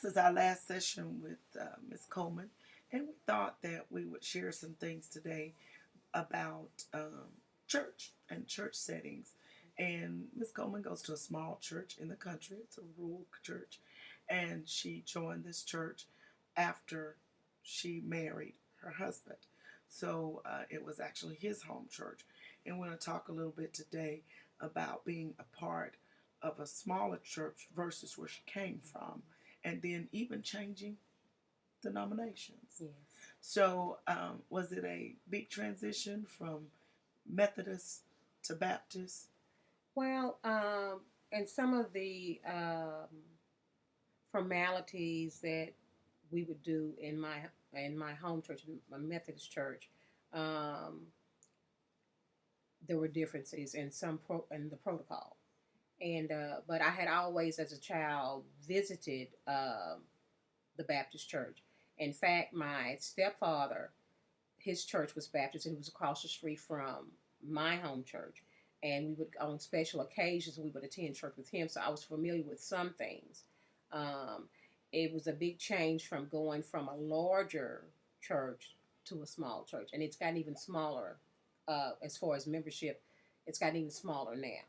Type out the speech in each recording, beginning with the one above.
this is our last session with Ms. Coleman, and we thought that we would share some things today about church and church settings. And Ms. Coleman goes to a small church in the country, it's a rural church, and she joined this church after she married her husband. So it was actually his home church. And we're going to talk a little bit today about being a part of a smaller church versus where she came from, and then even changing denominations. Yes. So, was it a big transition from Methodist to Baptist? Well, and some of the formalities that we would do in my home church, my Methodist church, um, there were differences in in the protocol. And but I had always, as a child, visited the Baptist church. In fact, my stepfather, his church was Baptist, and it was across the street from my home church. And we would, on special occasions, we would attend church with him. So I was familiar with some things. Um, it was a big change from going from a larger church to a small church, and it's gotten even smaller as far as membership. It's gotten even smaller now.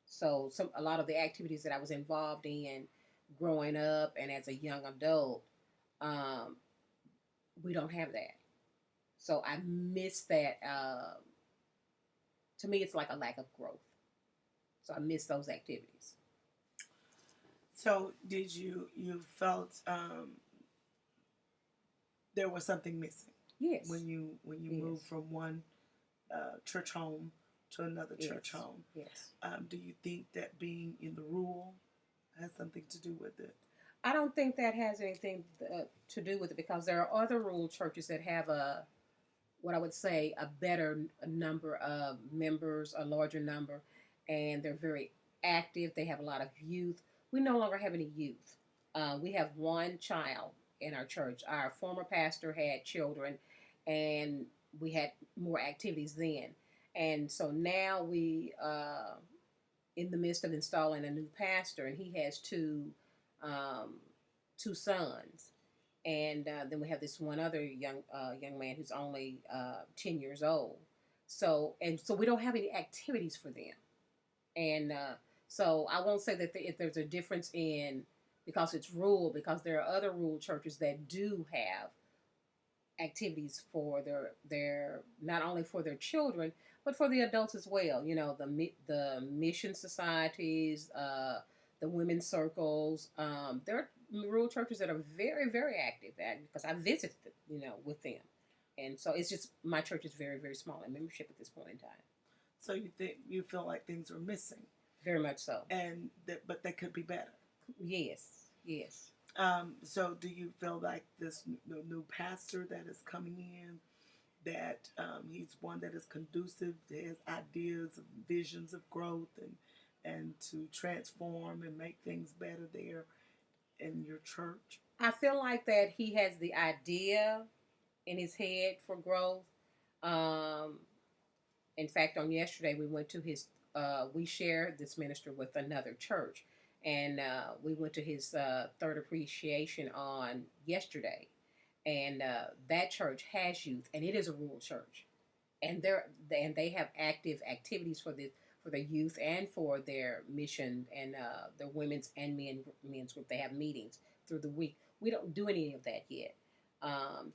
So a lot of the activities that I was involved in growing up and as a young adult, um, we don't have that. So I miss that. To me, it's like a lack of growth. So I miss those activities. So, did you felt there was something missing Yes. when you moved from one church home to another church Yes. home? Yes. Do you think that being in the rural has something to do with it? I don't think that has anything to do with it because there are other rural churches that have what I would say, a better number of members, a larger number, and they're very active. They have a lot of youth. We no longer have any youth. We have one child in our church. Our former pastor had children, and we had more activities then. And so now we, in the midst of installing a new pastor, and he has um, two sons, and then we have this one other young man who's only 10 years old. So we don't have any activities for them, and so I won't say that if there's a difference in because it's rural, because there are other rural churches that do have activities for their not only for their children but for the adults as well. You know, the mission societies, the women's circles. There are rural churches that are very very active at because I visited with them, and so it's just my church is very very small in membership at this point in time. So you feel like things are missing, Very much so. and but they could be better. Yes. Yes. So do you feel like this new pastor that is coming in, that he's one that is conducive to his ideas, visions of growth, and to transform and make things better there in your church? I feel like that he has the idea in his head for growth. Um, in fact, on yesterday we went to his. We shared this minister with another church, and we went to his third appreciation on yesterday. And that church has youth, and it is a rural church, and they have active activities for the youth and for their mission and their women's and men's group. They have meetings through the week. We don't do any of that yet. I'm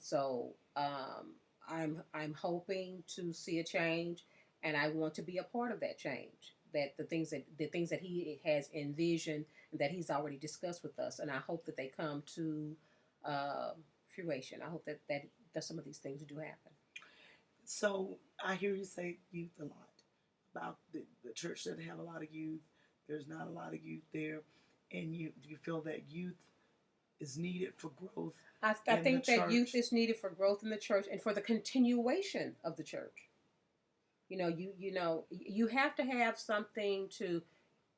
hoping to see a change, and I want to be a part of that change. That the things that he has envisioned and that he's already discussed with us, and I hope that they come to uh, fruition. I hope that some of these things do happen. So I hear you say youth a lot about the church doesn't have a lot of youth. There's not a lot of youth there, and you feel that youth is needed for growth. I think that youth is needed for growth in the church and for the continuation of the church. You have to have something to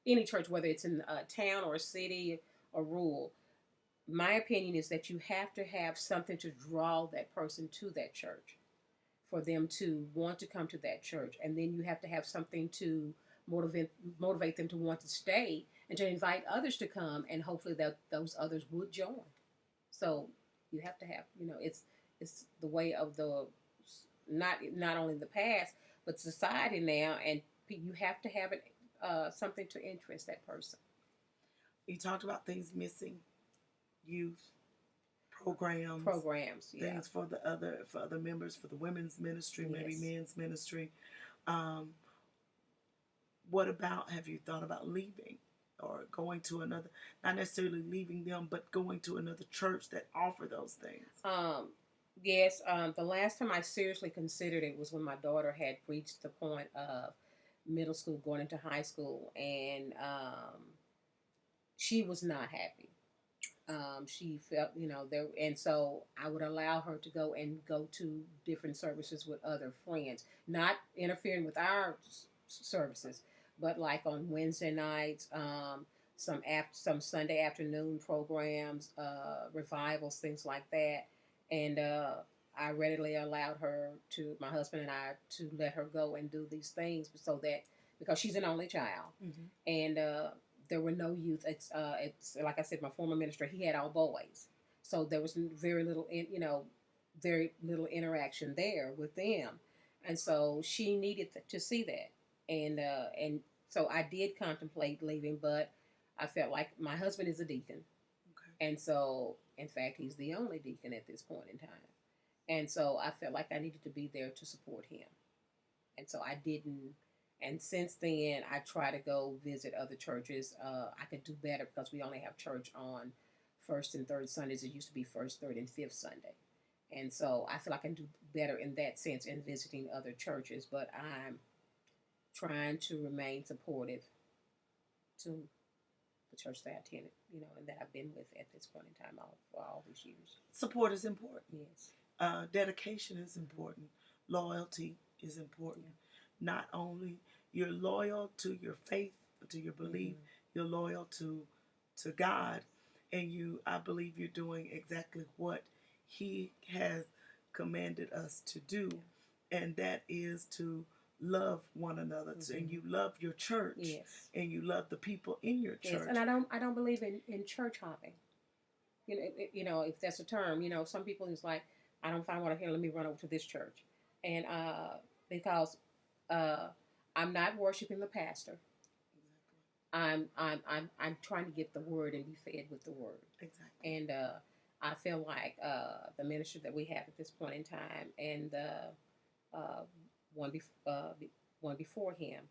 any church, whether it's in a town or a city or rural. My opinion is that you have to have something to draw that person to that church for them to want to come to that church, and then you have to have something to motivate them to want to stay and to invite others to come, and hopefully that those others would join. So you have to have, it's the way of the not only the past but society now, and you have to have it something to interest that person. You talked about things missing, youth programs, Yeah. things for other members, for the women's ministry, maybe Yes. men's ministry. Um, what about, have you thought about leaving or going to another, not necessarily leaving them, but going to another church that offer those things? Yes. The last time I seriously considered it was when my daughter had reached the point of middle school, going into high school, and she was not happy. She felt, there, and so I would allow her to go to different services with other friends, not interfering with our services, but like on Wednesday nights, some Sunday afternoon programs, revivals, things like that, and I readily allowed my husband and I, to let her go and do these things, so that because she's an only child, Mm-hmm. and there were no youth. It's like I said, my former minister, he had all boys, so there was very little interaction there with them, and so she needed to see that, and so I did contemplate leaving, but I felt like my husband is a deacon, Okay. and so in fact he's the only deacon at this point in time, and so I felt like I needed to be there to support him, and so I didn't. And since then, I try to go visit other churches. I could do better because we only have church on first and third Sundays. It used to be first, third, and fifth Sunday. And so I feel I can do better in that sense in visiting other churches. But I'm trying to remain supportive to the church that I attended, and that I've been with at this point in time for all these years. Support is important. Yes. Dedication is important. Loyalty is important. Not only you're loyal to your faith, to your belief, you're loyal to God, and I believe you're doing exactly what He has commanded us to do, and that is to love one another, and you love your church, Yes, and you love the people in your church. yes, and I don't believe in church hopping. If that's a term, some people is like, I don't find what I hear. Let me run over to this church, and because I'm not worshiping the pastor. I'm trying to get the word and be fed with the word. Exactly. And I feel like the ministry that we have at this point in time, and the one one before him,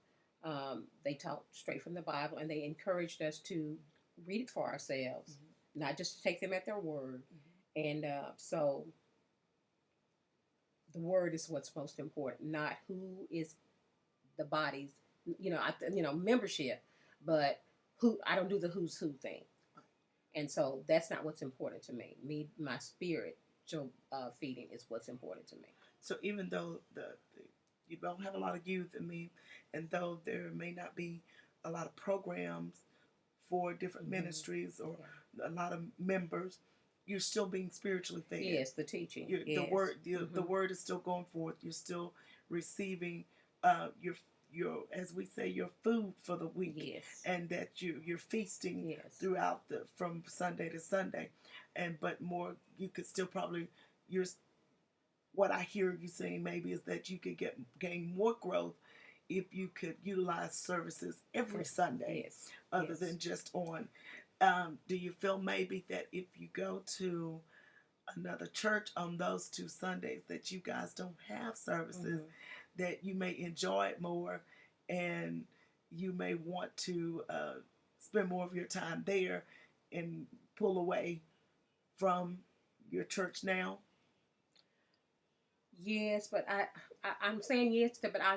they taught straight from the Bible, and they encouraged us to read it for ourselves, not just take them at their word. And so the word is what's most important, not who is the body's, membership, but who. I don't do the who's who thing, and so that's not what's important to me. My spiritual feeding is what's important to me. So even though you don't have a lot of youth and though there may not be a lot of programs for different ministries or a lot of members, you're still being spiritually fed. Yes, the teaching. The word is still going forth. You're still receiving your as we say, your food for the week. Yes. And that you're feasting throughout from Sunday to Sunday, but more you could still probably what I hear you saying maybe is that you could gain more growth if you could utilize services every Sunday, other than just on. Do you feel maybe that if you go to another church on those 2 Sundays that you guys don't have services, that you may enjoy it more, and you may want to spend more of your time there and pull away from your church now? Yes, but I'm saying yes to, but I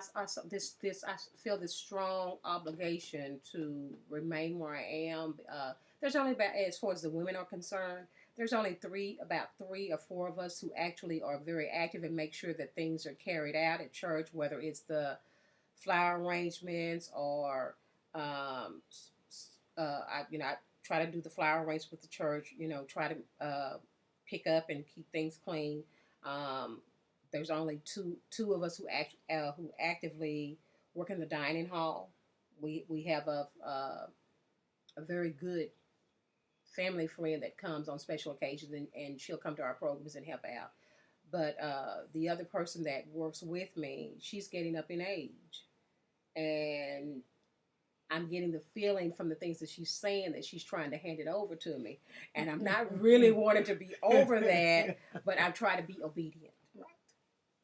feel this strong obligation to remain where I am. There's only about, as far as the women are concerned, there's only about 3 or 4 of us who actually are very active and make sure that things are carried out at church, whether it's the flower arrangements or I try to do the flower arrangements with the church. Try to pick up and keep things clean. There's only two of us who actively work in the dining hall. We have a very good family friend that comes on special occasions, and she'll come to our programs and help out. But the other person that works with me, she's getting up in age, and I'm getting the feeling from the things that she's saying that she's trying to hand it over to me. And I'm not really wanting to be over that, but I try to be obedient. Right.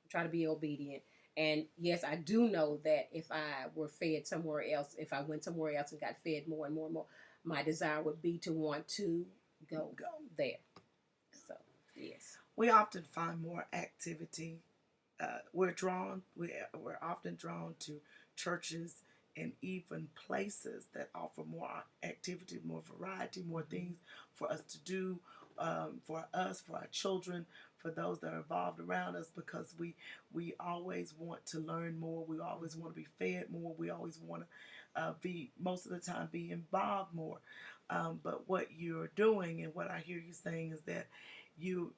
Try to be obedient. And yes, I do know that if I were fed somewhere else, if I went somewhere else and got fed more and more and more, my desire would be to want to go there. So, yes. We often find more activity. We're often drawn to churches and even places that offer more activity, more variety, more things for us to do, for us, for our children, for those that are involved around us, because we always want to learn more. We always want to be fed more. We always want to be, most of the time, be involved more. But what you're doing and what I hear you saying is that you,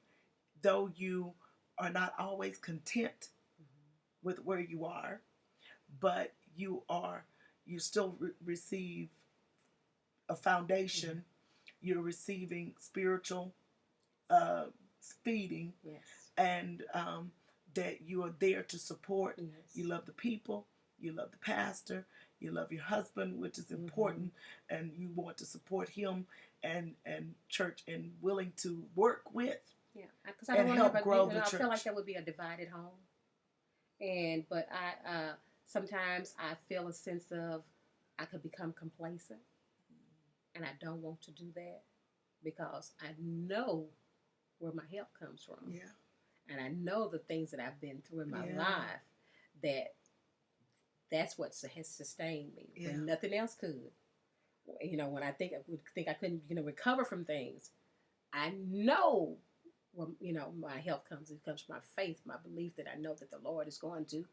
though you are not always content with where you are, but you still receive a foundation. You're receiving spiritual feeding, Yes. and that you are there to support. Yes. You love the people, you love the pastor, you love your husband, which is important, and you want to support him and church, and willing to work with. Yeah, because I don't And want to help have a, grow you the know, I feel like church. that would be a divided home. But I sometimes I feel a sense of I could become complacent, and I don't want to do that because I know where my help comes from, Yeah, and I know the things that I've been through in my Yeah. life, that that's what has sustained me Yeah. when nothing else could. You know, when I think I couldn't, recover from things, I know where, my help comes. It comes from my faith, my belief that I know that the Lord is going to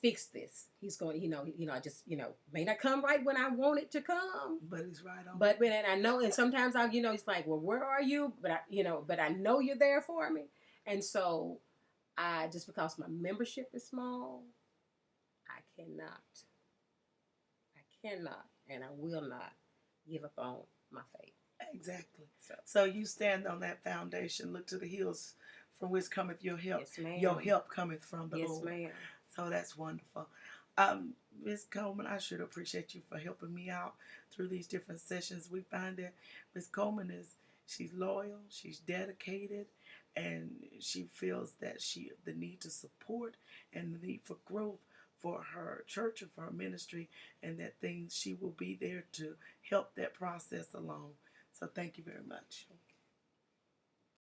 fix this. He's going, I just, may not come right when I want it to come, but he's right on. but and I know, and sometimes it's like, well, where are you? But I know you're there for me, and so I just, because my membership is small, I cannot, and I will not give up on my faith. Exactly. So, So you stand on that foundation. Look to the hills from which cometh your help. yes, ma'am. Your help cometh from the Yes, Lord. ma'am. So that's wonderful. Ms. Coleman, I should appreciate you for helping me out through these different sessions. We find that Ms. Coleman she's loyal, she's dedicated, and she feels that the need to support and the need for growth for her church and for her ministry, and that she will be there to help that process along. So thank you very much.